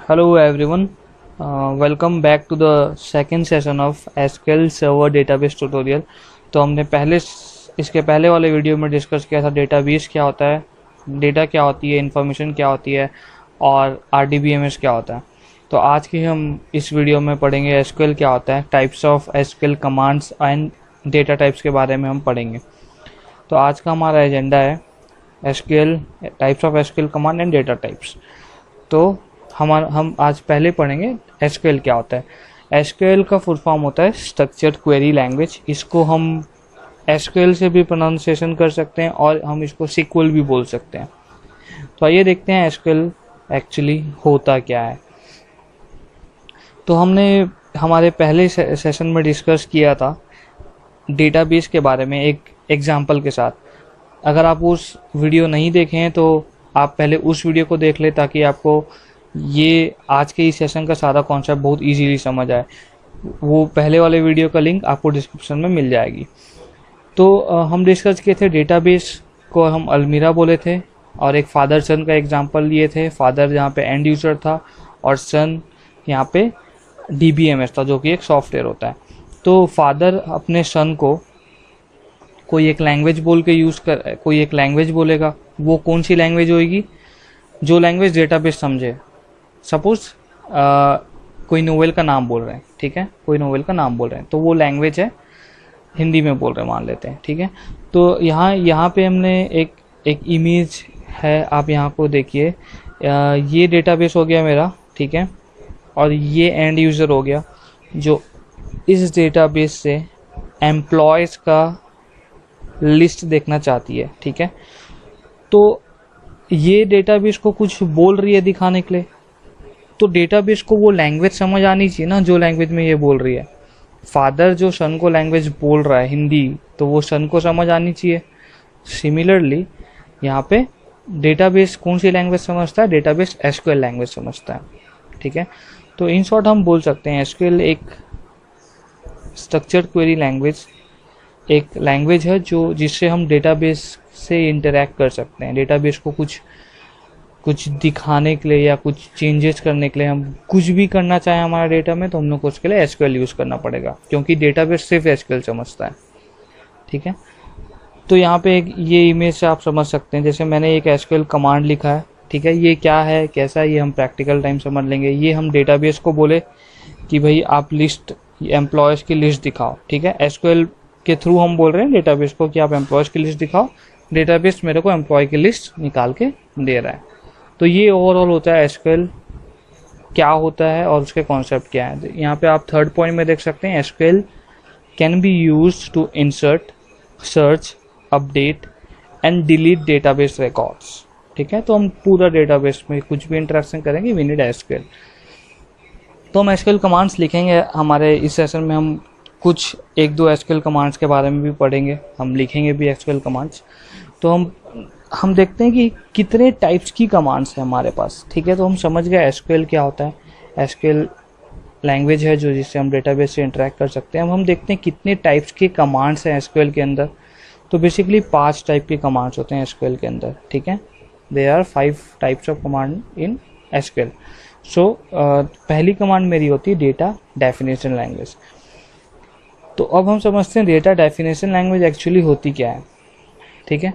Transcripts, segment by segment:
Hello everyone, welcome back to the second session of SQL Server Database Tutorial। तो हमने इसके पहले वाले वीडियो में डिस्कस किया था डेटाबेस क्या होता है, डेटा क्या होती है, इन्फॉर्मेशन क्या होती है और RDBMS क्या होता है। तो आज की हम इस वीडियो में पढ़ेंगे SQL क्या होता है, types of SQL commands and data types के बारे में हम पढ़ेंगे। तो आज का हमारा एजेंडा है SQL types of SQL command and data types. तो हम आज पहले पढ़ेंगे SQL क्या होता है। SQL का फुल फॉर्म होता है स्ट्रक्चर्ड क्वेरी लैंग्वेज। इसको हम SQL से भी प्रोनाउंसिएशन कर सकते हैं और हम इसको SQL भी बोल सकते हैं। तो आइए देखते हैं SQL एक्चुअली होता क्या है। तो हमने हमारे पहले सेशन में डिस्कस किया था डेटाबेस के बारे में एक एग्जांपल के साथ। अगर आप उस वीडियो नहीं देखे हैं तो आप पहले उस वीडियो को देख ले ताकि आपको ये आज के इस सेशन का सारा कॉन्सेप्ट बहुत इजीली समझ आए। वो पहले वाले वीडियो का लिंक आपको डिस्क्रिप्शन में मिल जाएगी। तो हम डिस्कस किए थे डेटाबेस को हम अलमीरा बोले थे और एक फादर सन का एग्जांपल लिए थे। फादर यहाँ पे एंड यूज़र था और सन यहाँ पे DBMS था जो कि एक सॉफ्टवेयर होता है। तो फादर अपने सन को कोई एक लैंग्वेज कोई एक लैंग्वेज बोलेगा। वो कौन सी लैंग्वेज होगी? जो लैंग्वेज डेटाबेस समझे। सपोज कोई नोवेल का नाम बोल रहे हैं, ठीक है, कोई नोवेल का नाम बोल रहे हैं तो वो लैंग्वेज है हिंदी में बोल रहे हैं मान लेते हैं, ठीक है। तो यहाँ पे हमने एक इमेज है, आप यहाँ को देखिए। ये डेटाबेस हो गया मेरा, ठीक है, और ये एंड यूज़र हो गया जो इस डेटाबेस से एम्प्लॉयज़ का लिस्ट देखना चाहती है, ठीक है। तो ये डेटाबेस को कुछ बोल रही है दिखाने के लिए, तो डेटाबेस को वो लैंग्वेज समझ आनी चाहिए ना जो लैंग्वेज में ये बोल रही है। फादर जो सन को लैंग्वेज बोल रहा है हिंदी, तो वो सन को समझ आनी चाहिए। सिमिलरली यहाँ पे डेटाबेस कौन सी लैंग्वेज समझता है? डेटाबेस SQL लैंग्वेज समझता है, ठीक है। तो इन शॉर्ट हम बोल सकते हैं SQL एक स्ट्रक्चर्ड क्वेरी लैंग्वेज, एक लैंग्वेज है जो जिससे हम डेटाबेस से इंटरैक्ट कर सकते हैं। डेटाबेस को कुछ दिखाने के लिए या कुछ चेंजेस करने के लिए, हम कुछ भी करना चाहें हमारा डेटा में, तो हम लोग को उसके लिए SQL यूज़ करना पड़ेगा क्योंकि डेटाबेस सिर्फ SQL समझता है, ठीक है। तो यहाँ पे ये इमेज से आप समझ सकते हैं, जैसे मैंने एक SQL कमांड लिखा है, ठीक है। ये क्या है, कैसा है, ये हम प्रैक्टिकल टाइम समझ लेंगे। ये हम डेटाबेस को बोले कि भाई आप एम्प्लॉयज़ की लिस्ट दिखाओ, ठीक है। SQL के थ्रू हम बोल रहे हैं डेटाबेस को कि आप एम्प्लॉयज़ की लिस्ट दिखाओ। डेटाबेस मेरे को एम्प्लॉय की लिस्ट निकाल के दे रहा है। तो ये ओवरऑल होता है SQL क्या होता है और उसके कॉन्सेप्ट क्या है। यहाँ पे आप थर्ड पॉइंट में देख सकते हैं SQL can be used to insert, search, update and delete database records, ठीक है। तो हम पूरा डेटाबेस में कुछ भी इंटरेक्शन करेंगे, वी नीड SQL। तो हम SQL कमांड्स लिखेंगे। हमारे इस सेशन में हम कुछ एक दो SQL कमांड्स के बारे में भी पढ़ेंगे, हम लिखेंगे भी SQL कमांड्स। तो हम देखते हैं कि कितने टाइप्स की कमांड्स हैं हमारे पास, ठीक है। तो हम समझ गए SQL क्या होता है। SQL लैंग्वेज है जो जिससे हम डेटाबेस से इंटरेक्ट कर सकते हैं। हम देखते हैं कितने टाइप्स के कमांड्स हैं SQL के अंदर। तो बेसिकली 5 टाइप के कमांड्स होते हैं SQL के अंदर, ठीक है। There are 5 types of command in SQL। So पहली कमांड मेरी होती है डेटा डेफिनेशन लैंग्वेज। तो अब हम समझते हैं डेटा डेफिनेशन लैंग्वेज एक्चुअली होती क्या है, ठीक है।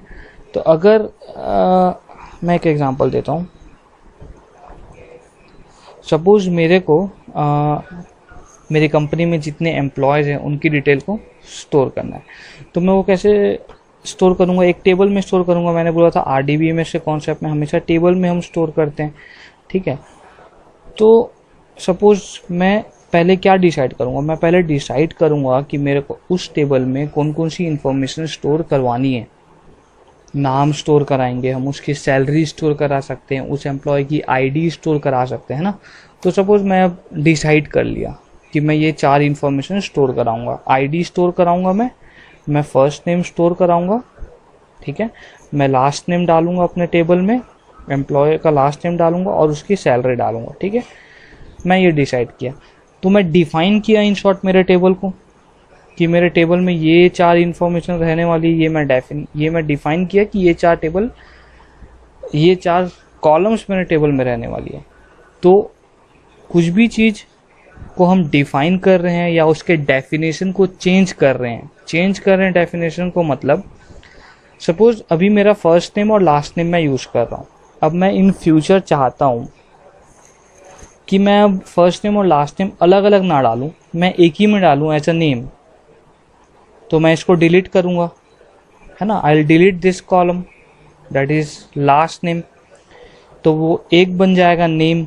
तो अगर मैं एक एग्जांपल देता हूँ। सपोज मेरे को मेरी कंपनी में जितने एम्प्लॉयज़ हैं उनकी डिटेल को स्टोर करना है। तो मैं वो कैसे स्टोर करूँगा? एक टेबल में स्टोर करूँगा। मैंने बोला था RDBMS के कॉन्सेप्ट में हमेशा टेबल में हम स्टोर करते हैं, ठीक है। तो सपोज मैं पहले क्या डिसाइड करूँगा? मैं पहले डिसाइड करूँगा कि मेरे को उस टेबल में कौन कौन सी इंफॉर्मेशन स्टोर करवानी है। नाम स्टोर कराएंगे हम, उसकी सैलरी स्टोर करा सकते हैं, उस एम्प्लॉय की ID स्टोर करा सकते हैं ना। तो सपोज मैं अब डिसाइड कर लिया कि मैं ये 4 इंफॉर्मेशन स्टोर कराऊंगा। ID स्टोर कराऊंगा, मैं फर्स्ट नेम स्टोर कराऊंगा, ठीक है। मैं लास्ट नेम डालूंगा अपने टेबल में, एम्प्लॉय का लास्ट नेम डालूंगा और उसकी सैलरी डालूंगा, ठीक है। मैं ये डिसाइड किया। तो मैं डिफाइन किया इन शॉर्ट मेरे टेबल को कि मेरे टेबल में ये 4 इंफॉर्मेशन रहने वाली। ये मैं डिफाइन किया कि ये 4 कॉलम्स मेरे टेबल में रहने वाली है। तो कुछ भी चीज़ को हम डिफाइन कर रहे हैं या उसके डेफिनेशन को चेंज कर रहे हैं डेफिनेशन को, मतलब सपोज अभी मेरा फर्स्ट नेम और लास्ट नेम मैं यूज़ कर रहा हूँ, अब मैं इन फ्यूचर चाहता हूँ कि मैं अब फर्स्ट नेम और लास्ट नेम अलग अलग ना डालूँ, मैं एक ही में डालूँ एज अ नेम, तो मैं इसको डिलीट करूँगा, है ना। I will delete this column that is last name, तो वो एक बन जाएगा नेम।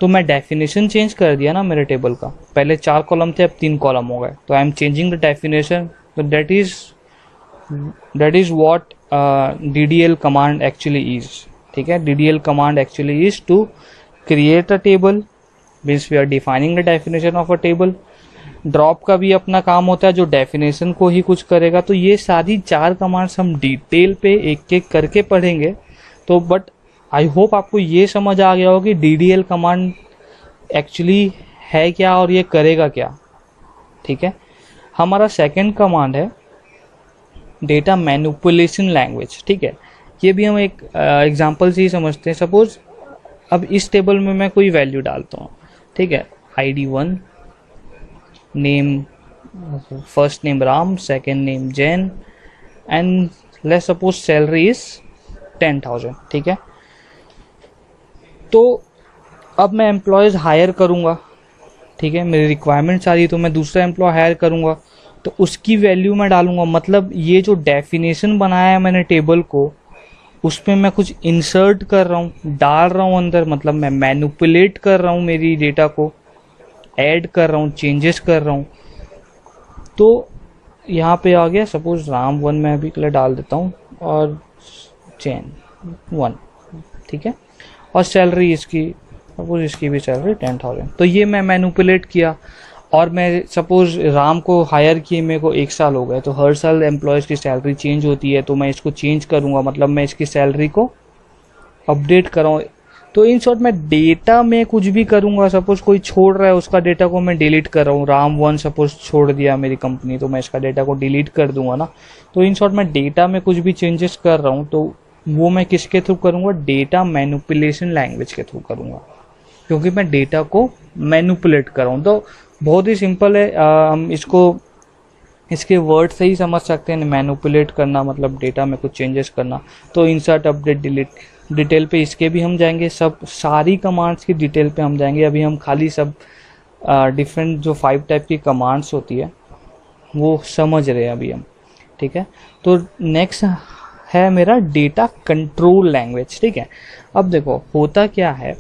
तो मैं डेफिनेशन चेंज कर दिया ना मेरे टेबल का, पहले 4 कॉलम थे अब 3 कॉलम हो गए, तो I am changing the definition. तो that is what DDL command actually is, ठीक है। DDL command actually is to create a table, means we are defining the definition of a table. Drop का भी अपना काम होता है जो डेफिनेशन को ही कुछ करेगा। तो ये सारी 4 कमांड्स हम डिटेल पे एक एक करके पढ़ेंगे। तो बट आई होप आपको ये समझ आ गया हो कि DDL कमांड एक्चुअली है क्या और ये करेगा क्या, ठीक है। हमारा सेकंड कमांड है डेटा मैनिपुलेशन लैंग्वेज, ठीक है। ये भी हम एक एग्जांपल से ही समझते हैं। सपोज अब इस टेबल में मैं कोई वैल्यू डालता हूँ, ठीक है, ID1, name, first name Ram, second name Jain, and let's suppose salary is 10,000, ठीक है। तो अब मैं एम्प्लॉयज़ हायर करूँगा, ठीक है, मेरी रिक्वायरमेंट्स आ रही है तो मैं दूसरा एम्प्लॉय हायर करूँगा, तो उसकी वैल्यू मैं डालूँगा। मतलब ये जो डेफिनेशन बनाया है मैंने टेबल को, उसमें मैं कुछ इंसर्ट कर रहा हूँ, डाल रहा हूँ अंदर, मतलब मैं मैनिपुलेट कर रहा हूँ मेरी डेटा को, ऐड कर रहा हूँ, चेंजेस कर रहा हूँ। तो यहाँ पे आ गया सपोज राम 1 मैं अभी के लिए डाल देता हूँ और जैन 1, ठीक है, और सैलरी इसकी, सपोज इसकी भी सैलरी 10,000। तो ये मैं मैनिपुलेट किया, और मैं सपोज राम को हायर किए मेरे को 1 साल हो गए, तो हर साल एम्प्लॉयज़ की सैलरी चेंज होती है, तो मैं इसको चेंज करूँगा, मतलब मैं इसकी सैलरी को अपडेट कराऊँ। तो इन शॉर्ट मैं डेटा में कुछ भी करूँगा। सपोज कोई छोड़ रहा है उसका डेटा को मैं डिलीट कर रहा हूँ, राम 1 सपोज छोड़ दिया मेरी कंपनी, तो मैं इसका डेटा को डिलीट कर दूंगा ना। तो इन शॉर्ट मैं डेटा में कुछ भी चेंजेस कर रहा हूँ, तो वो मैं किसके थ्रू करूँगा, डेटा मैनिपुलेशन लैंग्वेज के थ्रू करूँगा, क्योंकि मैं डेटा को मैनिपुलेट कर रहा हूँ। तो बहुत ही सिंपल है, हम इसको इसके वर्ड से ही समझ सकते हैं। मैनिपुलेट करना मतलब डेटा में कुछ चेंजेस करना। तो इंसर्ट, अपडेट, डिलीट, डिटेल पे इसके भी हम जाएंगे, सब सारी कमांड्स की डिटेल पे हम जाएंगे। अभी हम खाली सब डिफरेंट जो 5 टाइप की कमांड्स होती है वो समझ रहे हैं अभी हम, ठीक है। तो नेक्स्ट है मेरा डेटा कंट्रोल लैंग्वेज, ठीक है। अब देखो होता क्या है,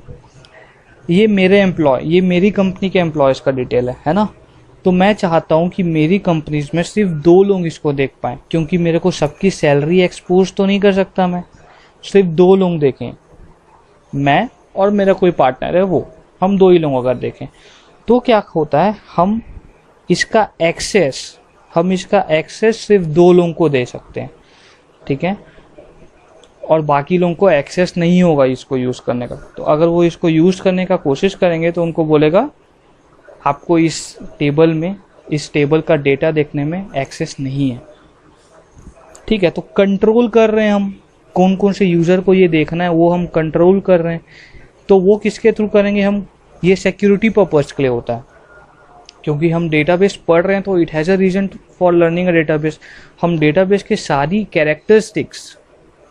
ये ये मेरी कंपनी के एम्प्लॉयज़ का डिटेल है ना। तो मैं चाहता हूँ कि मेरी कंपनीज में सिर्फ 2 लोग इसको देख पाएँ, क्योंकि मेरे को सबकी सैलरी एक्सपोज तो नहीं कर सकता, मैं सिर्फ 2 लोग देखें, मैं और मेरा कोई पार्टनर है, वो हम 2 ही लोग अगर देखें। तो क्या होता है, हम इसका एक्सेस सिर्फ 2 लोगों को दे सकते हैं, ठीक है, और बाकी लोगों को एक्सेस नहीं होगा इसको यूज़ करने का। तो अगर वो इसको यूज़ करने का कोशिश करेंगे तो उनको बोलेगा आपको इस टेबल का डेटा देखने में एक्सेस नहीं है, ठीक है। तो कंट्रोल कर रहे हैं हम, कौन कौन से यूज़र को ये देखना है वो हम कंट्रोल कर रहे हैं। तो वो किसके थ्रू करेंगे हम, ये सिक्योरिटी पर्पज़ के लिए होता है, क्योंकि हम डेटाबेस पढ़ रहे हैं तो it has a reason for learning a database. हम डेटाबेस के सारी कैरेक्टरिस्टिक्स,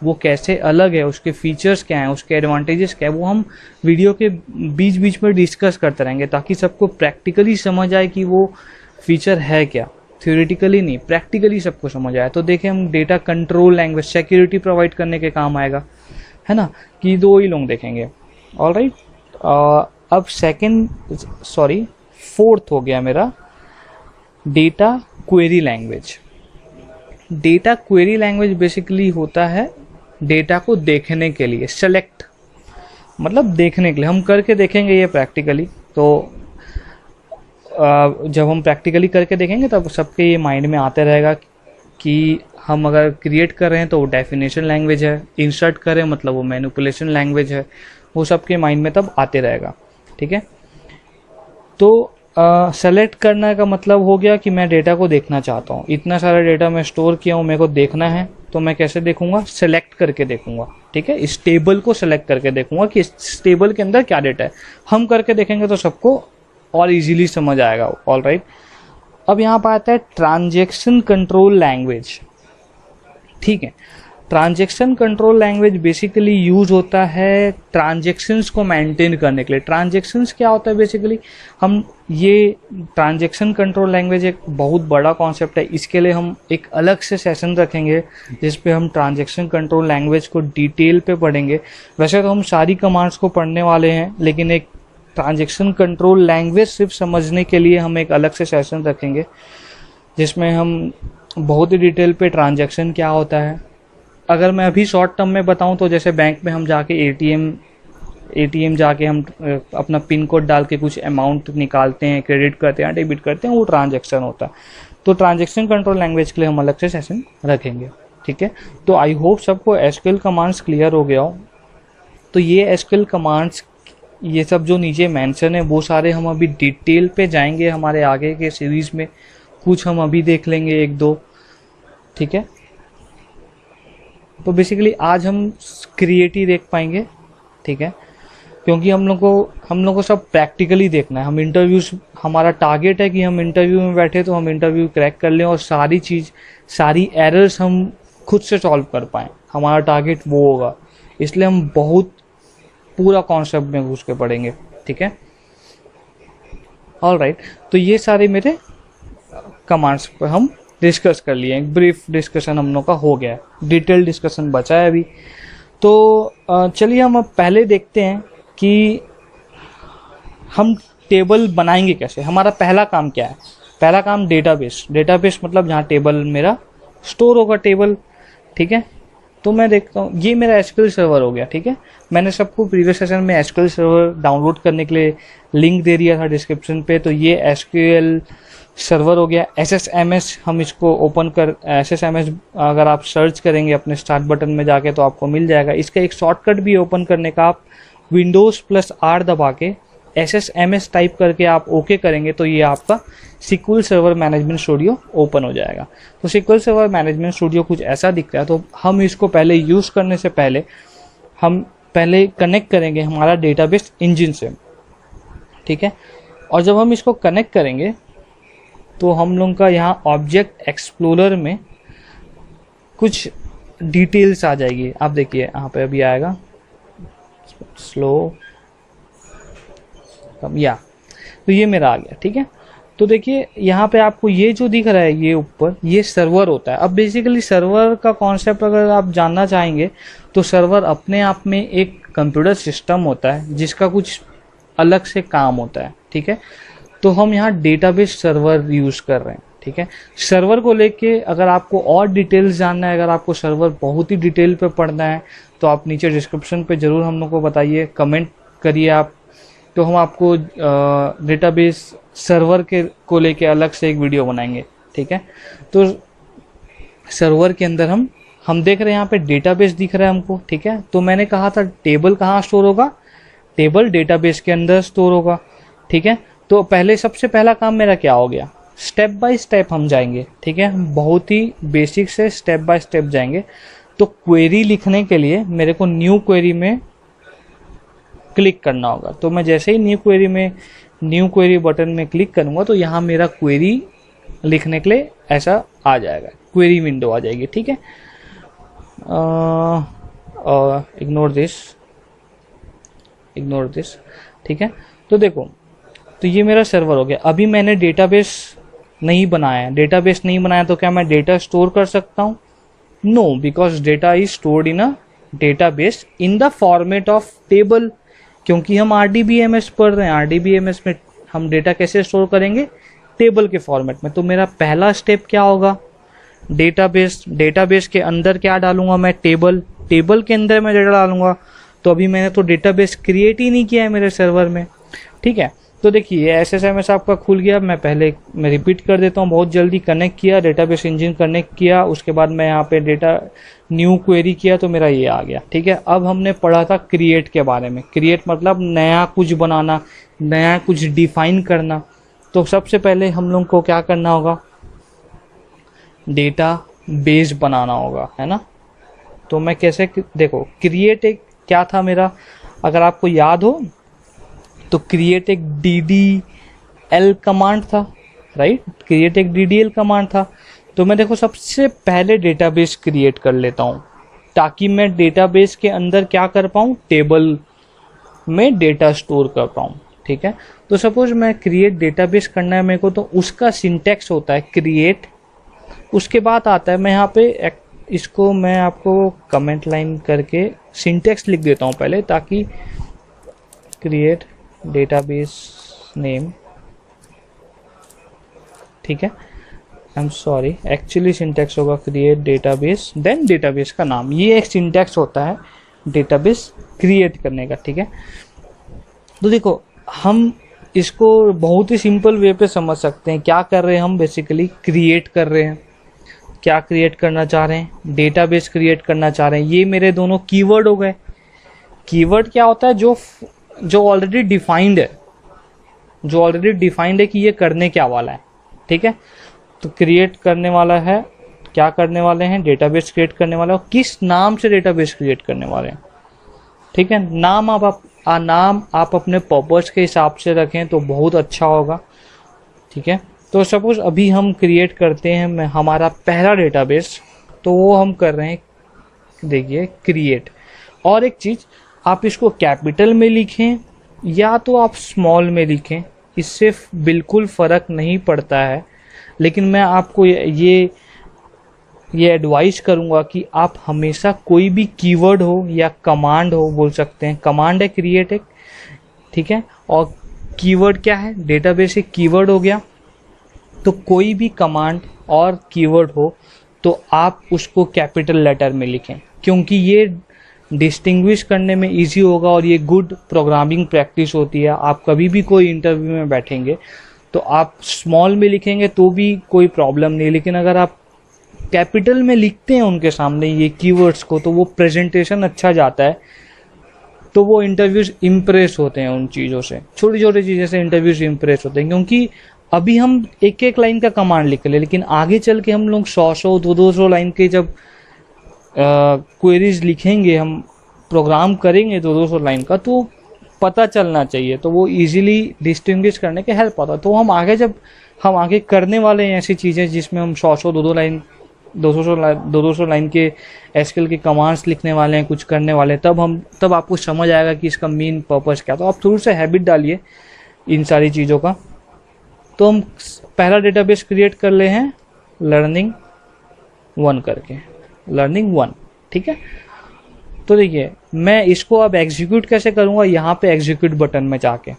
वो कैसे अलग है, उसके फीचर्स क्या हैं, उसके एडवांटेजेस क्या है, वो हम वीडियो के बीच बीच में डिस्कस करते रहेंगे, ताकि सबको प्रैक्टिकली समझ आए कि वो फीचर है क्या। थ्योरेटिकली नहीं, प्रैक्टिकली सबको समझ आए। तो देखें हम data control language security provide करने के काम आएगा, है ना, कि 2 ही लोग देखेंगे। ऑलराइट, अब फोर्थ हो गया मेरा data query language. Data query language basically होता है डेटा को देखने के लिए, सेलेक्ट मतलब देखने के लिए, हम करके देखेंगे ये प्रैक्टिकली। तो जब हम प्रैक्टिकली करके देखेंगे तब सबके ये माइंड में आते रहेगा कि हम अगर क्रिएट कर रहे हैं तो वो डेफिनेशन लैंग्वेज है, इंसर्ट कर रहे हैं मतलब वो मैनिपुलेशन लैंग्वेज है, वो सबके माइंड में तब आते रहेगा, ठीक है। तो सेलेक्ट करने का मतलब हो गया कि मैं डेटा को देखना चाहता हूँ, इतना सारा डेटा मैं स्टोर किया हूँ, मेरे को देखना है, तो मैं कैसे देखूंगा, सेलेक्ट करके देखूंगा, ठीक है, इस टेबल को सेलेक्ट करके देखूंगा कि इस टेबल के अंदर क्या डेटा है। हम करके देखेंगे तो सबको और इजीली समझ आएगा। ऑल राइट, अब यहाँ पर आता है ट्रांजैक्शन कंट्रोल लैंग्वेज। ठीक है, transaction control language basically use होता है ट्रांजैक्शंस को मेंटेन करने के लिए। ट्रांजैक्शंस क्या होता है बेसिकली, हम ये ट्रांजैक्शन कंट्रोल लैंग्वेज एक बहुत बड़ा कॉन्सेप्ट है, इसके लिए हम एक अलग से सेशन रखेंगे जिस पे हम ट्रांजैक्शन कंट्रोल लैंग्वेज को डिटेल पे पढ़ेंगे। वैसे तो हम सारी कमांड्स को पढ़ने वाले हैं, लेकिन एक ट्रांजैक्शन कंट्रोल लैंग्वेज सिर्फ समझने के लिए हम एक अलग से सेशन रखेंगे जिसमें हम बहुत ही डिटेल पे ट्रांजैक्शन क्या होता है। अगर मैं अभी शॉर्ट टर्म में बताऊं तो जैसे बैंक में हम जाके एटीएम जाके हम अपना पिन कोड डाल के कुछ अमाउंट निकालते हैं, क्रेडिट करते हैं, डेबिट करते हैं, वो ट्रांजैक्शन होता है। तो ट्रांजैक्शन कंट्रोल लैंग्वेज के लिए हम अलग से सेशन रखेंगे। ठीक है, तो आई होप सबको एसक्यूएल कमांड्स क्लियर हो गया हो। तो ये एसक्यूएल कमांड्स, ये सब जो नीचे मेंशन है वो सारे हम अभी डिटेल पे जाएंगे हमारे आगे के सीरीज में, कुछ हम अभी देख लेंगे एक दो। ठीक है, तो बेसिकली आज हम क्रिएटिव देख पाएंगे। ठीक है, क्योंकि हम लोग को सब प्रैक्टिकली देखना है। हम इंटरव्यूज, हमारा टारगेट है कि हम इंटरव्यू में बैठे तो हम इंटरव्यू क्रैक कर लें और सारी एरर्स हम खुद से सॉल्व कर पाएं। हमारा टारगेट वो होगा, इसलिए हम बहुत पूरा कॉन्सेप्ट में घुस के पढ़ेंगे। ठीक है, ऑल राइट, तो ये सारे मेरे कमांड्स पर हम डिस्कस कर लिए। एक ब्रीफ डिस्कशन हम लोग का हो गया है, डिटेल डिस्कशन बचा है अभी। तो चलिए हम अब पहले देखते हैं कि हम टेबल बनाएंगे कैसे। हमारा पहला काम क्या है? पहला काम डेटाबेस मतलब जहाँ टेबल मेरा स्टोर होगा टेबल। ठीक है, तो मैं देखता हूँ ये मेरा एसक्यूएल सर्वर हो गया। ठीक है, मैंने सबको प्रीवियस सेशन में एसक्यूएल सर्वर डाउनलोड करने के लिए लिंक दे दिया था डिस्क्रिप्शन पे। तो ये एसक्यूएल सर्वर हो गया। एसएसएमएस हम इसको ओपन कर, एसएसएमएस अगर आप सर्च करेंगे अपने स्टार्ट बटन में जाके तो आपको मिल जाएगा। इसका एक शॉर्टकट भी ओपन करने का, आप Windows+R दबा के एसएसएमएस टाइप करके आप ओके करेंगे तो ये आपका SQL server management studio open हो जाएगा। तो SQL सर्वर मैनेजमेंट स्टूडियो कुछ ऐसा दिखता है। तो हम इसको पहले यूज़ करने से पहले हम पहले कनेक्ट करेंगे हमारा डेटाबेस इंजन से। ठीक है, और जब हम इसको कनेक्ट करेंगे तो हम लोग का यहाँ ऑब्जेक्ट एक्सप्लोरर में कुछ डिटेल्स आ जाएगी। आप देखिए यहाँ पे अभी आएगा स्लो कम, या तो ये मेरा आ गया। ठीक है, तो देखिए यहाँ पे आपको ये जो दिख रहा है ये ऊपर, ये सर्वर होता है। अब बेसिकली सर्वर का कॉन्सेप्ट अगर आप जानना चाहेंगे तो सर्वर अपने आप में एक कंप्यूटर सिस्टम होता है जिसका कुछ अलग से काम होता है। ठीक है, तो हम यहाँ डेटाबेस सर्वर यूज़ कर रहे हैं। ठीक है, सर्वर को लेके अगर आपको और डिटेल्स जानना है, अगर आपको सर्वर बहुत ही डिटेल पे पढ़ना है तो आप नीचे डिस्क्रिप्शन पे ज़रूर हम लोग को बताइए, कमेंट करिए आप, तो हम आपको डेटाबेस सर्वर के को लेके अलग से एक वीडियो बनाएंगे। ठीक है, तो सर्वर के अंदर हम देख रहे हैं यहाँ पे डेटाबेस दिख रहा है हमको। ठीक है, तो मैंने कहा था टेबल कहाँ स्टोर होगा, टेबल डेटाबेस के अंदर स्टोर होगा। ठीक है, तो सबसे पहला काम मेरा क्या हो गया, स्टेप बाय स्टेप हम जाएंगे। ठीक है, हम बहुत ही बेसिक से स्टेप बाय स्टेप जाएंगे। तो क्वेरी लिखने के लिए मेरे को न्यू क्वेरी में क्लिक करना होगा। तो मैं जैसे ही न्यू क्वेरी बटन में क्लिक करूंगा तो यहाँ मेरा क्वेरी लिखने के लिए ऐसा आ जाएगा, क्वेरी विंडो आ जाएगी। ठीक है, इग्नोर दिस। ठीक है, तो देखो, तो ये मेरा सर्वर हो गया। अभी मैंने डेटाबेस नहीं बनाया तो क्या मैं डेटा स्टोर कर सकता हूँ? No, because data is stored in a database in the format of table. क्योंकि हम RDBMS पढ़ रहे हैं, RDBMS में हम डेटा कैसे स्टोर करेंगे, टेबल के फॉर्मेट में। तो मेरा पहला स्टेप क्या होगा, डेटाबेस के अंदर क्या डालूंगा मैं, टेबल के अंदर मैं डेटा डालूंगा। तो अभी मैंने तो डेटाबेस क्रिएट ही नहीं किया है मेरे सर्वर में। ठीक है, तो देखिए SSMS आपका खुल गया। मैं रिपीट कर देता हूँ बहुत जल्दी। कनेक्ट किया, डेटाबेस इंजन कनेक्ट किया, उसके बाद मैं यहाँ पे डेटा न्यू क्वेरी किया तो मेरा ये आ गया। ठीक है, अब हमने पढ़ा था क्रिएट के बारे में। क्रिएट मतलब नया कुछ बनाना, नया कुछ डिफाइन करना। तो सबसे पहले हम लोग को क्या करना होगा, डेटा बेस बनाना होगा, है ना। तो मैं कैसे, देखो क्रिएट एक क्या था मेरा, अगर आपको याद हो तो क्रिएट एक DDL कमांड था, राइट, क्रिएट एक DDL कमांड था। तो मैं देखो सबसे पहले डेटाबेस क्रिएट कर लेता हूँ ताकि मैं डेटाबेस के अंदर क्या कर पाऊँ, टेबल में डेटा स्टोर कर पाऊँ, ठीक है। तो सपोज मैं क्रिएट डेटाबेस करना है मेरे को, तो उसका सिंटैक्स होता है क्रिएट, उसके बाद आता है, मैं यहाँ पे इसको मैं आपको कमेंट लाइन करके सिंटैक्स लिख देता हूँ पहले, ताकि क्रिएट डेटाबेस नेम, ठीक है, I am sorry, actually syntax होगा क्रिएट डेटाबेस देन डेटाबेस का नाम, ये एक सिंटैक्स होता है डेटाबेस क्रिएट करने का, ठीक है। तो देखो हम इसको बहुत ही सिंपल वे पे समझ सकते हैं, क्या कर रहे हैं हम, बेसिकली क्रिएट कर रहे हैं, क्या क्रिएट करना चाह रहे हैं, डेटाबेस क्रिएट करना चाह रहे हैं। ये मेरे दोनों कीवर्ड हो गए। कीवर्ड क्या होता है, जो ऑलरेडी डिफाइंड है, जो ऑलरेडी डिफाइंड है कि ये करने क्या वाला है, ठीक है। तो क्रिएट करने वाला है, क्या करने वाले हैं, डेटाबेस क्रिएट करने वाला है, किस नाम से डेटाबेस क्रिएट करने वाले हैं, ठीक है। नाम आप अपने पर्पस के हिसाब से रखें तो बहुत अच्छा होगा, ठीक है। तो सपोज अभी हम क्रिएट करते हैं हमारा पहला डेटाबेस, तो वो हम कर रहे हैं, देखिए क्रिएट। और एक चीज़, आप इसको कैपिटल में लिखें या तो आप स्मॉल में लिखें, इससे बिल्कुल फ़र्क नहीं पड़ता है, लेकिन मैं आपको ये एडवाइस करूंगा कि आप हमेशा कोई भी कीवर्ड हो या कमांड हो, बोल सकते हैं कमांड है क्रिएट एक, ठीक है, और कीवर्ड क्या है, डेटाबेस एक कीवर्ड हो गया। तो कोई भी कमांड और कीवर्ड हो तो आप उसको कैपिटल लेटर में लिखें, क्योंकि ये डिस्टिंग्विश करने में इजी होगा और ये गुड प्रोग्रामिंग प्रैक्टिस होती है। आप कभी भी कोई इंटरव्यू में बैठेंगे तो आप स्मॉल में लिखेंगे तो भी कोई प्रॉब्लम नहीं, लेकिन अगर आप कैपिटल में लिखते हैं उनके सामने ये कीवर्ड्स को, तो वो प्रेजेंटेशन अच्छा जाता है, तो वो इंटरव्यूज इम्प्रेस होते हैं उन चीज़ों से, छोटी छोटी चीज़ों से इंटरव्यूज इम्प्रेस होते हैं। क्योंकि अभी हम एक एक लाइन का कमांड लिख ले, लेकिन आगे चल के हम लोग 100 200 लाइन के जब क्वेरीज लिखेंगे, हम प्रोग्राम करेंगे 200 लाइन का, तो पता चलना चाहिए, तो वो इजीली डिस्टिंग्विश करने के हेल्प आता है। तो हम आगे करने वाले हैं ऐसी चीज़ें जिसमें हम 100 200 लाइन के एसक्यूएल के कमांड्स लिखने वाले हैं, कुछ करने वाले हैं, तब आपको समझ आएगा कि इसका मेन पर्पस क्या। तो आप थोड़ा सा हैबिट डालिए इन सारी चीज़ों का। तो हम पहला डेटाबेस क्रिएट कर ले हैं लर्निंग 1 करके, लर्निंग 1, ठीक है। तो देखिए मैं इसको अब एग्जीक्यूट कैसे करूँगा, यहाँ पे एग्जीक्यूट बटन में जाके,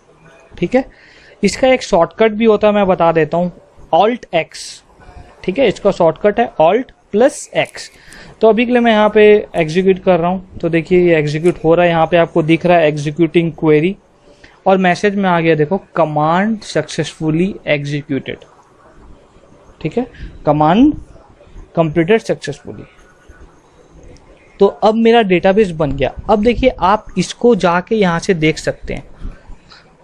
ठीक है। इसका एक शॉर्टकट भी होता है, मैं बता देता हूँ, Alt X, ठीक है, इसका शॉर्टकट है Alt+X। तो अभी के लिए मैं यहाँ पे एग्जीक्यूट कर रहा हूँ, तो देखिए ये एग्जीक्यूट हो रहा है, यहाँ पे आपको दिख रहा है एग्जीक्यूटिंग क्वेरी, और मैसेज में आ गया देखो कमांड सक्सेसफुली एग्जीक्यूटेड, ठीक है, कमांड कंप्लीटेड सक्सेसफुली। तो अब मेरा डेटाबेस बन गया। अब देखिए आप इसको जाके यहाँ से देख सकते हैं,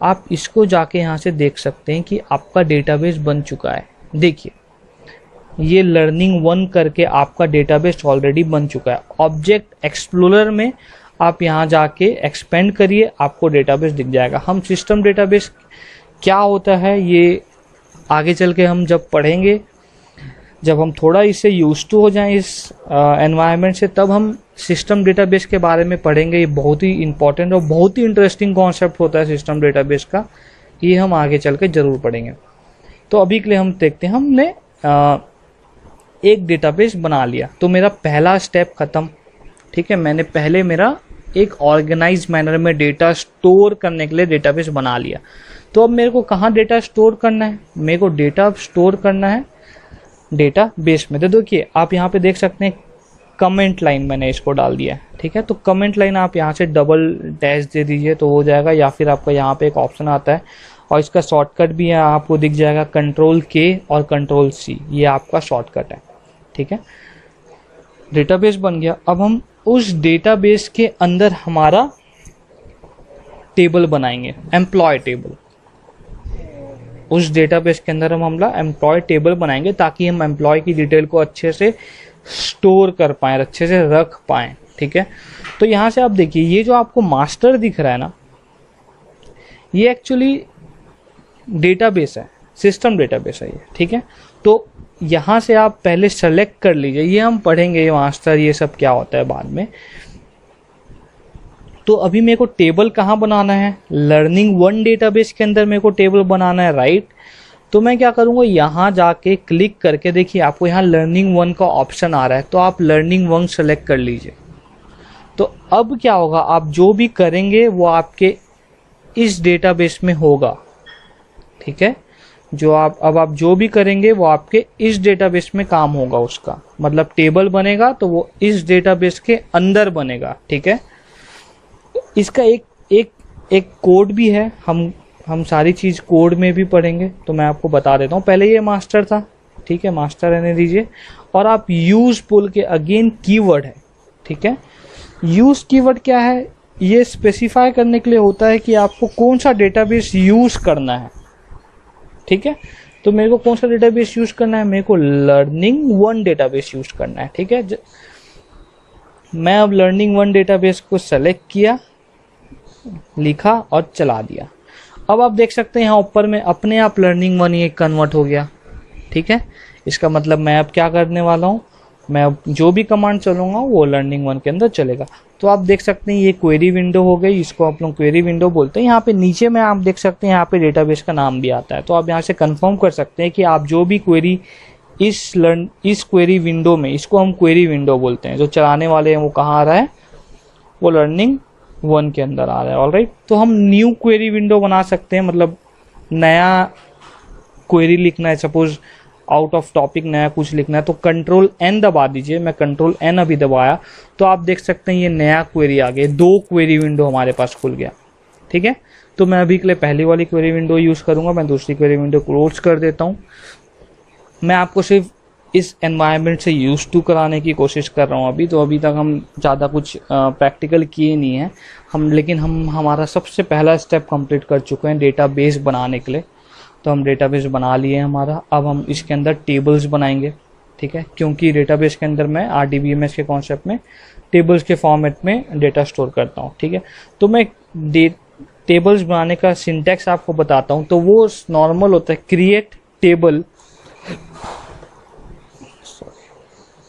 आप इसको जाके यहाँ से देख सकते हैं कि आपका डेटाबेस बन चुका है। देखिए ये लर्निंग 1 करके आपका डेटाबेस ऑलरेडी बन चुका है। ऑब्जेक्ट एक्सप्लोरर में आप यहाँ जाके एक्सपेंड करिए, आपको डेटाबेस दिख जाएगा। हम सिस्टम डेटाबेस क्या होता है ये आगे चल के हम जब पढ़ेंगे, जब हम थोड़ा इससे यूज टू हो जाएं इस एनवायरनमेंट से, तब हम सिस्टम डेटाबेस के बारे में पढ़ेंगे। ये बहुत ही इंपॉर्टेंट और बहुत ही इंटरेस्टिंग कॉन्सेप्ट होता है सिस्टम डेटाबेस का, ये हम आगे चल के जरूर पढ़ेंगे। तो अभी के लिए हम देखते हैं, हमने एक डेटाबेस बना लिया, तो मेरा पहला स्टेप खत्म, ठीक है। मैंने पहले मेरा एक ऑर्गेनाइज मैनर में डेटा स्टोर करने के लिए डेटाबेस बना लिया। तो अब मेरे को कहाँ डेटा स्टोर करना है, मेरे को डेटा स्टोर करना है डेटाबेस में। तो देखिए आप यहाँ पे देख सकते हैं कमेंट लाइन मैंने इसको डाल दिया है, ठीक है। तो कमेंट लाइन आप यहाँ से डबल डैश दे दीजिए तो हो जाएगा, या फिर आपका यहाँ पे एक ऑप्शन आता है और इसका शॉर्टकट भी है, आपको दिख जाएगा Ctrl+K और Ctrl+C, ये आपका शॉर्टकट है, ठीक है। डेटाबेस बन गया। अब हम उस डेटाबेस के अंदर हमारा टेबल बनाएंगे, एम्प्लॉय टेबल। उस डेटाबेस के अंदर हम एम्प्लॉय टेबल बनाएंगे ताकि हम एम्प्लॉय की डिटेल को अच्छे से स्टोर कर पाएँ, अच्छे से रख पाएँ। ठीक है, तो यहाँ से आप देखिए ये जो आपको मास्टर दिख रहा है ना, ये एक्चुअली डेटाबेस है, सिस्टम डेटाबेस है ये। ठीक है, तो यहाँ से आप पहले सेलेक्ट कर लीजिए, ये हम पढ़ेंगे ये मास्टर ये सब क्या होता है बाद में। तो अभी मेरे को टेबल कहाँ बनाना है, लर्निंग वन डेटाबेस के अंदर मेरे को टेबल बनाना है, राइट। तो मैं क्या करूँगा, यहाँ जाके क्लिक करके देखिए आपको यहाँ लर्निंग वन का ऑप्शन आ रहा है, तो आप लर्निंग वन सेलेक्ट कर लीजिए। तो अब क्या होगा, आप जो भी करेंगे वो आपके इस डेटाबेस में होगा। ठीक है, जो आप जो भी करेंगे वो आपके इस डेटाबेस में काम होगा, उसका मतलब टेबल बनेगा तो वो इस डेटाबेस के अंदर बनेगा। ठीक है, इसका एक कोड भी है, हम सारी चीज़ कोड में भी पढ़ेंगे, तो मैं आपको बता देता हूँ। पहले ये मास्टर था, ठीक है, मास्टर रहने दीजिए। और आप यूज पुल के अगेन कीवर्ड है। ठीक है, यूज कीवर्ड क्या है, ये स्पेसिफाई करने के लिए होता है कि आपको कौन सा डेटाबेस यूज करना है। ठीक है, तो मेरे को कौन सा डेटाबेस यूज करना है, मेरे को लर्निंग वन डेटाबेस यूज करना है। ठीक है, मैं अब लर्निंग वन डेटाबेस को सेलेक्ट किया, लिखा और चला दिया। अब आप देख सकते हैं यहाँ ऊपर में अपने आप लर्निंग वन ये कन्वर्ट हो गया। ठीक है, इसका मतलब मैं अब क्या करने वाला हूँ, मैं अब जो भी कमांड चलूँगा वो लर्निंग वन के अंदर चलेगा। तो आप देख सकते हैं ये क्वेरी विंडो हो गई, इसको आप लोग क्वेरी विंडो बोलते हैं। यहाँ पे नीचे में आप देख सकते हैं यहाँ पे डेटाबेस का नाम भी आता है, तो आप यहाँ से कंफर्म कर सकते हैं कि आप जो भी क्वेरी इस क्वेरी विंडो में, इसको हम क्वेरी विंडो बोलते हैं, जो चलाने वाले हैं वो कहाँ आ रहा है, वो लर्निंग वन के अंदर आ रहा है। ऑलराइट, तो हम न्यू क्वेरी विंडो बना सकते हैं, मतलब नया क्वेरी लिखना है, सपोज आउट ऑफ टॉपिक नया कुछ लिखना है तो कंट्रोल एन दबा दीजिए। मैं कंट्रोल एन अभी दबाया तो आप देख सकते हैं ये नया क्वेरी आ गया, दो क्वेरी विंडो हमारे पास खुल गया। ठीक है, तो मैं अभी के लिए पहली वाली क्वेरी विंडो यूज़ करूँगा, मैं दूसरी क्वेरी विंडो क्लोज कर देता हूँ। मैं आपको सिर्फ इस एनवायरनमेंट से यूज टू कराने की कोशिश कर रहा हूँ अभी, तो अभी तक हम ज़्यादा कुछ प्रैक्टिकल किए नहीं हैं लेकिन हम हमारा सबसे पहला स्टेप कंप्लीट कर चुके हैं डेटाबेस बनाने के लिए। तो हम डेटाबेस बना लिए हमारा, अब हम इसके अंदर टेबल्स बनाएंगे। ठीक है, क्योंकि डेटाबेस के अंदर मैं RDBMS के कॉन्सेप्ट में टेबल्स के फॉर्मेट में डेटा स्टोर करता हूँ। ठीक है, तो मैं टेबल्स बनाने का सिंटैक्स आपको बताता हूँ। तो वो नॉर्मल होता है क्रिएट टेबल,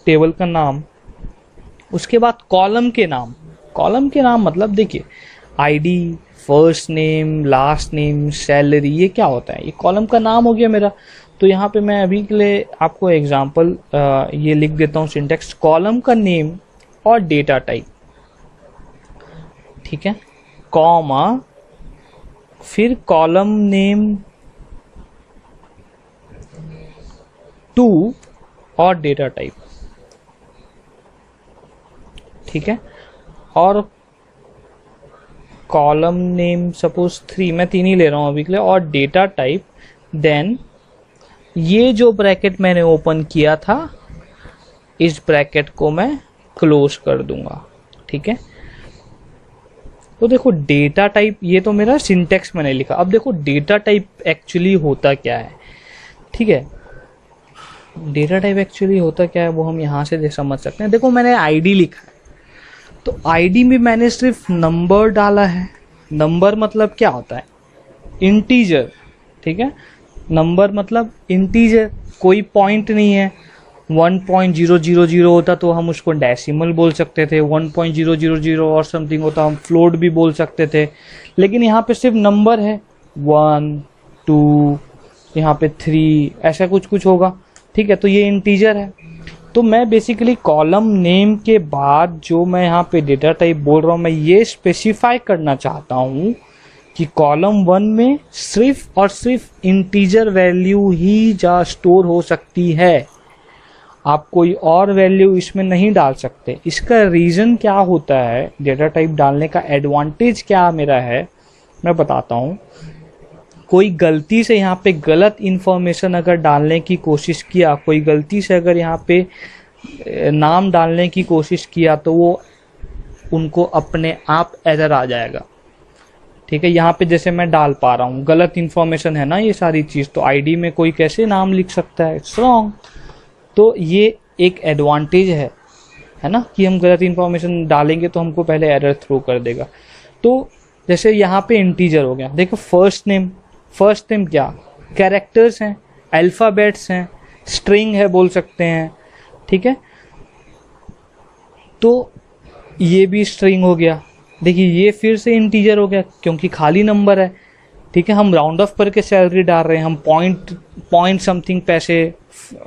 टेबल का नाम, उसके बाद कॉलम के नाम। कॉलम के नाम मतलब देखिए ID, first name, last name, salary, ये क्या होता है, ये कॉलम का नाम हो गया मेरा। तो यहाँ पे मैं अभी के लिए आपको एग्जांपल ये लिख देता हूँ सिंटैक्स, कॉलम का नेम और डेटा टाइप। ठीक है, कॉमा फिर कॉलम नेम 2 और डेटा टाइप। ठीक है, और कॉलम नेम सपोज 3, मैं 3 ही ले रहा हूँ अभी के लिए, और डेटा टाइप। देन ये जो ब्रैकेट मैंने ओपन किया था इस ब्रैकेट को मैं क्लोज कर दूंगा। ठीक है, तो देखो डेटा टाइप, ये तो मेरा सिंटैक्स मैंने लिखा। अब देखो डेटा टाइप एक्चुअली होता क्या है। ठीक है, डेटा टाइप एक्चुअली होता क्या है वो हम यहाँ से समझ सकते हैं। देखो मैंने आईडी लिखा है, तो आईडी में मैंने सिर्फ नंबर डाला है। नंबर मतलब क्या होता है, इंटीजर। ठीक है, नंबर मतलब इंटीजर, कोई पॉइंट नहीं है। 1.000 होता तो हम उसको डेसिमल बोल सकते थे, 1.000 और समथिंग होता हम फ्लोट भी बोल सकते थे, लेकिन यहाँ पे सिर्फ नंबर है, 1 2 यहाँ पे 3 ऐसा कुछ होगा। ठीक है, तो ये इंटीजर है। तो मैं बेसिकली कॉलम नेम के बाद जो मैं यहाँ पे डेटा टाइप बोल रहा हूँ, मैं ये स्पेसिफाई करना चाहता हूँ कि कॉलम 1 में सिर्फ और सिर्फ इंटीजर वैल्यू ही जा स्टोर हो सकती है, आप कोई और वैल्यू इसमें नहीं डाल सकते। इसका रीज़न क्या होता है, डेटा टाइप डालने का एडवांटेज क्या मेरा है मैं बताता हूँ। कोई गलती से यहाँ पे गलत इन्फॉर्मेशन अगर डालने की कोशिश किया, कोई गलती से अगर यहाँ पे नाम डालने की कोशिश किया, तो वो उनको अपने आप एरर आ जाएगा। ठीक है। यहाँ पे जैसे मैं डाल पा रहा हूँ, गलत इन्फॉर्मेशन है ना ये सारी चीज़, तो आईडी में कोई कैसे नाम लिख सकता है, इट्स रॉन्ग। तो ये एक एडवांटेज है ना, कि हम गलत इन्फॉर्मेशन डालेंगे तो हमको पहले एरर थ्रो कर देगा। तो जैसे यहाँ पे इंटीजर हो गया, देखो फर्स्ट नेम क्या, कैरेक्टर्स हैं, अल्फ़ाबेट्स हैं, स्ट्रिंग है बोल सकते हैं, ठीक है। तो ये भी स्ट्रिंग हो गया। देखिए ये फिर से इंटीजर हो गया क्योंकि खाली नंबर है, ठीक है। हम राउंड ऑफ करके सैलरी डाल रहे हैं, हम पॉइंट समथिंग पैसे,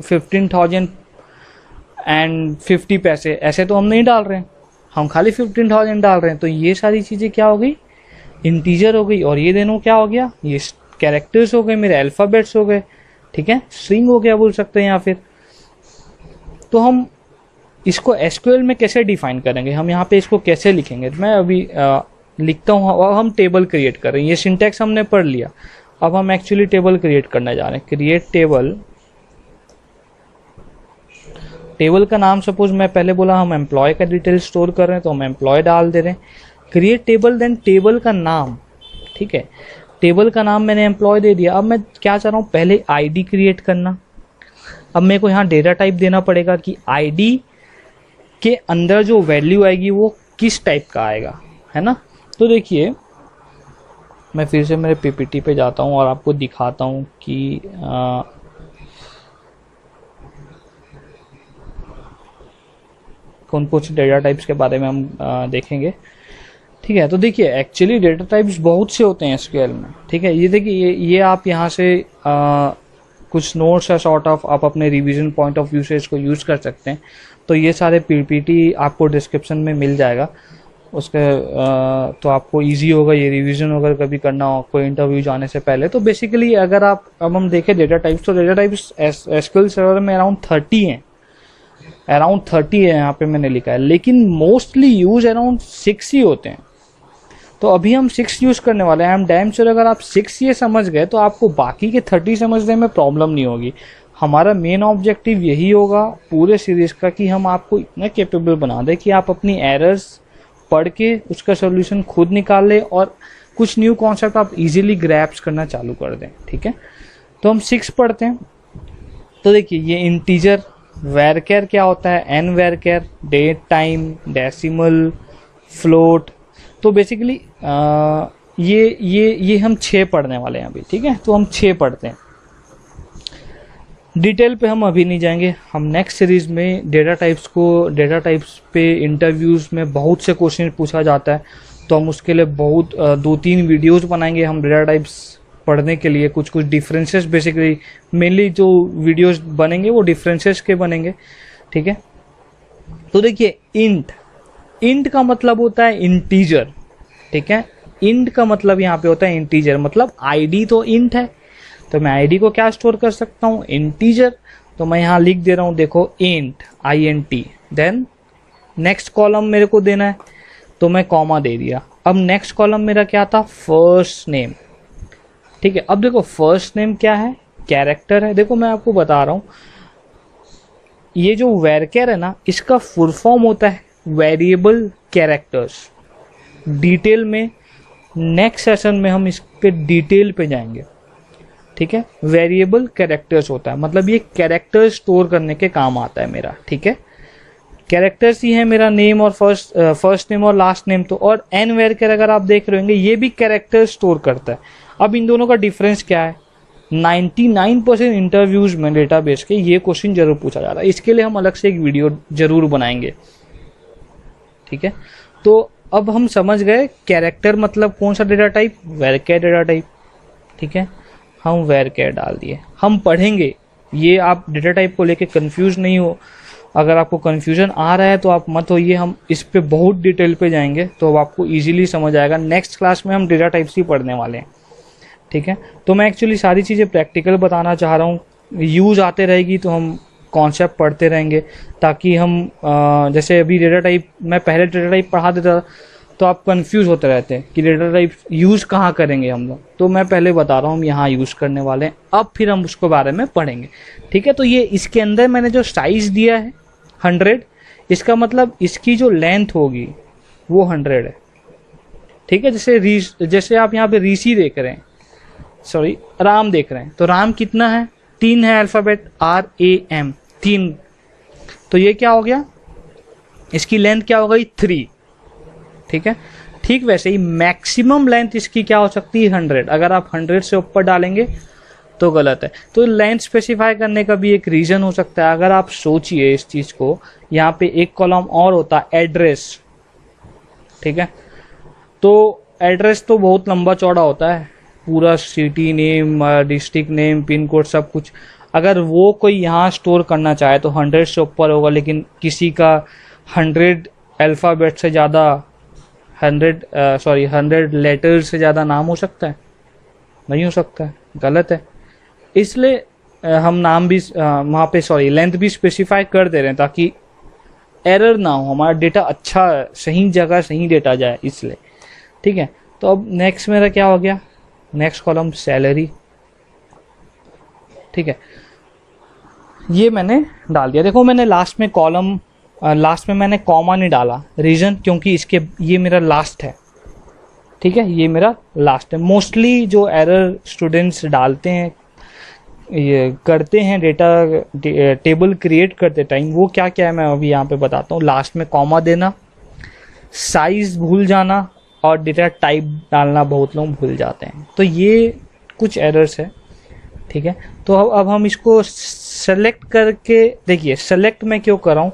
15,050 पैसे ऐसे तो हम नहीं डाल रहे हैं, हम खाली 15,000 डाल रहे हैं। तो ये सारी चीज़ें क्या हो गई, इंटीजर हो गई। और ये दोनों क्या हो गया, ये कैरेक्टर्स हो गए, मेरे अल्फ़ाबेट्स हो गए, ठीक है, स्ट्रिंग हो गया बोल सकते हैं या फिर। तो हम इसको एसक्यूएल में कैसे डिफाइन करेंगे, हम यहाँ पे इसको कैसे लिखेंगे, मैं अभी लिखता हूँ। अब हम टेबल क्रिएट कर रहे हैं, ये सिंटैक्स हमने पढ़ लिया, अब हम एक्चुअली टेबल क्रिएट करने जा रहे हैं। क्रिएट टेबल का नाम सपोज मैं पहले बोला हम एम्प्लॉय का डिटेल स्टोर कर रहे हैं तो हम एम्प्लॉय डाल दे रहे हैं। क्रिएट टेबल, देन टेबल का नाम, ठीक है, टेबल का नाम मैंने एम्प्लॉय दे दिया। अब मैं क्या चाह रहा हूँ, पहले आईडी क्रिएट करना। अब मेरे को यहाँ डेटा टाइप देना पड़ेगा कि आईडी के अंदर जो वैल्यू आएगी वो किस टाइप का आएगा, है ना। तो देखिए मैं फिर से मेरे पीपीटी पे जाता हूँ और आपको दिखाता हूँ कि कौन कौन से डेटा टाइप्स के बारे में हम देखेंगे, ठीक है। तो देखिए एक्चुअली डेटा टाइप्स बहुत से होते हैं एसक्यूएल में, ठीक है। ये देखिए ये आप यहाँ से कुछ नोट्स है सॉर्ट ऑफ, आप अपने रिवीजन पॉइंट ऑफ व्यू से इसको यूज़ कर सकते हैं। तो ये सारे पीपीटी आपको डिस्क्रिप्शन में मिल जाएगा उसके, तो आपको इजी होगा ये रिवीजन अगर कभी करना हो कोई इंटरव्यू जाने से पहले। तो बेसिकली अगर आप, अब हम देखें डेटा टाइप्स, तो डेटा टाइप्स एसक्यूएल सर्वर में अराउंड 30 हैं, अराउंड 30 है यहाँ पे मैंने लिखा है, लेकिन मोस्टली यूज अराउंड 6 ही होते हैं। तो अभी हम 6 यूज़ करने वाले हैं। आई एम डैम श्योर अगर आप 6 ये समझ गए तो आपको बाकी के 30 समझने में प्रॉब्लम नहीं होगी। हमारा मेन ऑब्जेक्टिव यही होगा पूरे सीरीज का कि हम आपको इतना कैपेबल बना दें कि आप अपनी एरर्स पढ़ के उसका सोल्यूशन खुद निकाल लें और कुछ न्यू कॉन्सेप्ट आप इजीली ग्रैप्स करना चालू कर दें, ठीक है। तो हम 6 पढ़ते हैं। तो देखिए ये इंटीजर, वैरकेर क्या होता है, an varchar, date, time, decimal, float. तो बेसिकली ये हम 6 पढ़ने वाले हैं अभी, ठीक है। तो हम 6 पढ़ते हैं, डिटेल पे हम अभी नहीं जाएंगे। हम नेक्स्ट सीरीज में डेटा टाइप्स पे इंटरव्यूज़ में बहुत से क्वेश्चन पूछा जाता है, तो हम उसके लिए बहुत 2-3 वीडियोज़ बनाएंगे हम डेटा टाइप्स पढ़ने के लिए। कुछ डिफरेंसेस, बेसिकली मेनली जो वीडियोस बनेंगे वो डिफरेंसेस के बनेंगे, ठीक है। तो देखिए इंट का मतलब होता है इंटीजर, ठीक है। इंट का मतलब यहाँ पे होता है इंटीजर, मतलब आईडी तो इंट है, तो मैं आईडी को क्या स्टोर कर सकता हूँ, इंटीजर। तो मैं यहाँ लिख दे रहा हूँ, देखो int INT, then next column मेरे को देना है तो मैं कॉमा दे दिया। अब नेक्स्ट कॉलम मेरा क्या था, फर्स्ट नेम, ठीक है। अब देखो फर्स्ट नेम क्या है, कैरेक्टर है। देखो मैं आपको बता रहा हूँ, ये जो वैरकेर है ना, इसका फुल फॉर्म होता है वेरिएबल कैरेक्टर्स। डिटेल में नेक्स्ट सेशन में हम इस पे डिटेल पे जाएंगे, ठीक है। वेरिएबल कैरेक्टर्स होता है, मतलब ये कैरेक्टर स्टोर करने के काम आता है मेरा, ठीक है। कैरेक्टर्स ही है मेरा नेम और फर्स्ट नेम और लास्ट नेम। तो और एन वैरकेर अगर आप देख रहे होंगे ये भी कैरेक्टर स्टोर करता है। अब इन दोनों का डिफरेंस क्या है, 99% इंटरव्यूज में डेटाबेस के ये क्वेश्चन जरूर पूछा जा रहा है, इसके लिए हम अलग से एक वीडियो जरूर बनाएंगे, ठीक है। तो अब हम समझ गए कैरेक्टर मतलब कौन सा डेटा टाइप, वैरकेर डेटा टाइप, ठीक है। हम वैरकेर डाल दिए, हम पढ़ेंगे ये, आप डेटा टाइप को लेके कंफ्यूज नहीं हो। अगर आपको कंफ्यूजन आ रहा है तो आप मत होइए, हम इस पे बहुत डिटेल पे जाएंगे तो अब आपको इजीली समझ आएगा। नेक्स्ट क्लास में हम डेटा टाइप्स ही पढ़ने वाले हैं, ठीक है। तो मैं एक्चुअली सारी चीज़ें प्रैक्टिकल बताना चाह रहा हूँ, यूज़ आते रहेगी तो हम कॉन्सेप्ट पढ़ते रहेंगे, ताकि हम जैसे अभी डेटा टाइप मैं पहले डेटा टाइप पढ़ा देता तो आप कंफ्यूज होते रहते हैं कि डेटा टाइप यूज़ कहाँ करेंगे हम लोग। तो मैं पहले बता रहा हूँ हम यहाँ यूज़ करने वाले हैं, अब फिर हम उसके बारे में पढ़ेंगे, ठीक है। तो ये इसके अंदर मैंने जो साइज़ दिया है 100, इसका मतलब इसकी जो लेंथ होगी वो 100 है, ठीक है। जैसे आप यहाँ पे ऋषि देख रहे हैं, सॉरी राम देख रहे हैं, तो राम कितना है, 3 है अल्फ़ाबेट, RAM 3, तो ये क्या हो गया, इसकी लेंथ क्या हो गई 3, ठीक है। ठीक वैसे ही मैक्सिमम लेंथ इसकी क्या हो सकती है 100, अगर आप 100 से ऊपर डालेंगे तो गलत है। तो लेंथ स्पेसिफाई करने का भी एक रीज़न हो सकता है। अगर आप सोचिए इस चीज़ को, यहाँ पे एक कॉलम और होता एड्रेस, ठीक है, तो एड्रेस तो बहुत लंबा चौड़ा होता है, पूरा city name, district name, pin code सब कुछ। अगर वो कोई यहाँ स्टोर करना चाहे तो 100 से ऊपर होगा, लेकिन किसी का 100 अल्फ़ाबेट से ज़्यादा 100 लेटर से ज़्यादा नाम हो सकता है? नहीं हो सकता है, गलत है। इसलिए हम नाम भी वहाँ पे लेंथ भी स्पेसिफाई कर दे रहे हैं ताकि एरर ना हो, हमारा डेटा अच्छा सही जगह सही डेटा जाए, इसलिए, ठीक है। तो अब नेक्स्ट मेरा क्या हो गया, नेक्स्ट कॉलम सैलरी, ठीक है, ये मैंने डाल दिया। देखो मैंने लास्ट में मैंने कॉमा नहीं डाला, रीज़न क्योंकि ये मेरा लास्ट है, ठीक है, ये मेरा लास्ट है। मोस्टली जो एरर स्टूडेंट्स डालते हैं, ये करते हैं डेटा टेबल क्रिएट करते टाइम, वो क्या क्या है मैं अभी यहाँ पे बताता हूँ। लास्ट में कॉमा देना, साइज भूल जाना और डेटा टाइप डालना बहुत लोग भूल जाते हैं, तो ये कुछ एरर्स है, ठीक है। तो अब हम इसको सेलेक्ट करके देखिए, सेलेक्ट मैं क्यों कर रहा हूँ,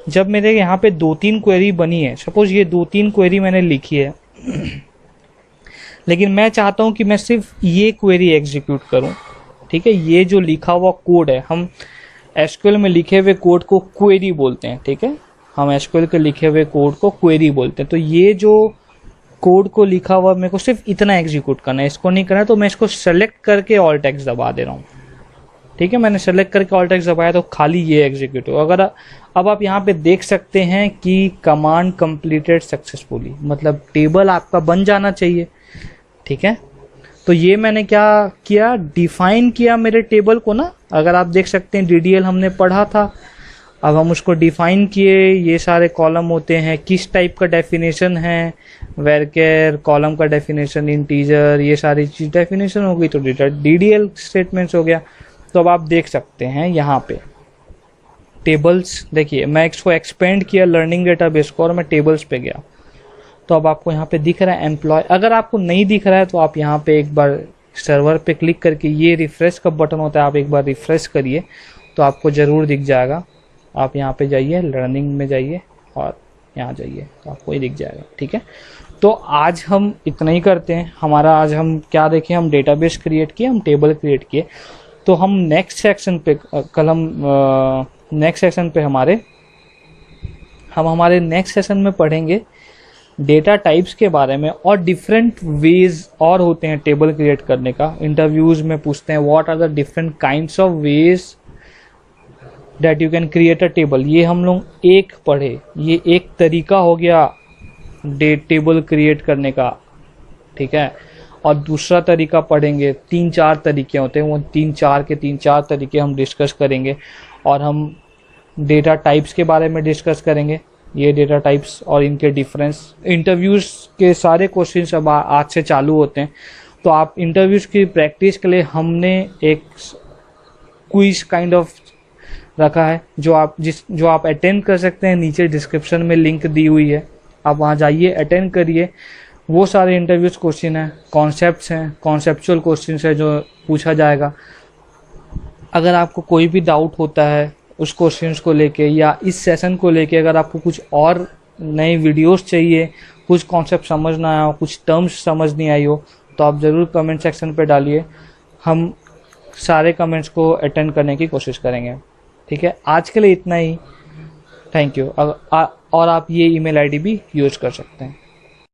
जब मेरे यहाँ पे 2-3 क्वेरी बनी है, सपोज ये 2-3 क्वेरी मैंने लिखी है लेकिन मैं चाहता हूँ कि मैं सिर्फ ये क्वेरी एग्जीक्यूट करूँ, ठीक है। ये जो लिखा हुआ कोड है, हम एसक्यूएल में लिखे हुए कोड को क्वेरी बोलते हैं, ठीक है, हम एसक्यूएल के लिखे हुए कोड को क्वेरी बोलते हैं। तो ये जो कोड को लिखा हुआ मेरे को सिर्फ इतना एग्जीक्यूट करना है, इसको नहीं करना है, तो मैं इसको सेलेक्ट करके ऑल्ट एक्स दबा दे रहा हूँ, ठीक है। मैंने सेलेक्ट करके ऑल्ट एक्स दबाया तो खाली ये एग्जीक्यूट हो। अगर अब आप यहाँ पे देख सकते हैं कि कमांड कंप्लीटेड सक्सेसफुली, मतलब टेबल आपका बन जाना चाहिए, ठीक है। तो ये मैंने क्या किया, डिफाइन किया मेरे टेबल को ना, अगर आप देख सकते हैं DDL हमने पढ़ा था, अब हम उसको डिफाइन किए। ये सारे कॉलम होते हैं, किस टाइप का डेफिनेशन है, वेरकेर, कॉलम का डेफिनेशन, इंटीजर, ये सारी चीज डेफिनेशन हो गई, तो DDL स्टेटमेंट्स हो गया। तो अब आप देख सकते हैं यहाँ पे टेबल्स, देखिए मैं इसको एक्सपेंड किया लर्निंग डेटाबेस को और मैं टेबल्स पे गया, तो अब आपको यहाँ पे दिख रहा है एम्प्लॉय। अगर आपको नहीं दिख रहा है तो आप यहाँ पे एक बार सर्वर पे क्लिक करके, ये रिफ्रेश का बटन होता है, आप एक बार रिफ्रेश करिए तो आपको ज़रूर दिख जाएगा। आप यहाँ पे जाइए, लर्निंग में जाइए और यहाँ जाइए तो आपको ये दिख जाएगा, ठीक है। तो आज हम इतना ही करते हैं। हमारा आज हम क्या देखें, हम डेटाबेस क्रिएट किए, हम टेबल क्रिएट किए। तो हम नेक्स्ट सेक्शन पे नेक्स्ट सेक्शन पे हमारे नेक्स्ट सेशन में पढ़ेंगे डेटा टाइप्स के बारे में, और डिफरेंट वेज और होते हैं टेबल क्रिएट करने का। इंटरव्यूज में पूछते हैं what are the different kinds of ways that you can create a table. ये हम लोग एक पढ़े, ये एक तरीका हो गया टेबल क्रिएट करने का, ठीक है। और दूसरा तरीका पढ़ेंगे, 3-4 तरीके होते हैं, वो 3-4 तरीके हम डिस्कस करेंगे। और हम डेटा टाइप्स के बारे में डिस्कस करेंगे, ये डेटा टाइप्स और इनके डिफरेंस। इंटरव्यूज़ के सारे क्वेश्चंस अब आज से चालू होते हैं, तो आप इंटरव्यूज़ की प्रैक्टिस के लिए हमने एक क्विज काइंड ऑफ रखा है जो आप अटेंड कर सकते हैं। नीचे डिस्क्रिप्शन में लिंक दी हुई है, आप वहाँ जाइए, अटेंड करिए। वो सारे इंटरव्यूज़ क्वेश्चन हैं, कॉन्सेप्ट्स हैं, कॉन्सेप्चुअल क्वेश्चन है जो पूछा जाएगा। अगर आपको कोई भी डाउट होता है उस क्वेश्चंस को लेके या इस सेशन को लेके, अगर आपको कुछ और नए वीडियोस चाहिए, कुछ कॉन्सेप्ट समझ ना आया हो, कुछ टर्म्स समझ नहीं आई हो, तो आप ज़रूर कमेंट सेक्शन पे डालिए। हम सारे कमेंट्स को अटेंड करने की कोशिश करेंगे, ठीक है। आज के लिए इतना ही, थैंक यू। और आप ये email ID भी यूज़ कर सकते हैं।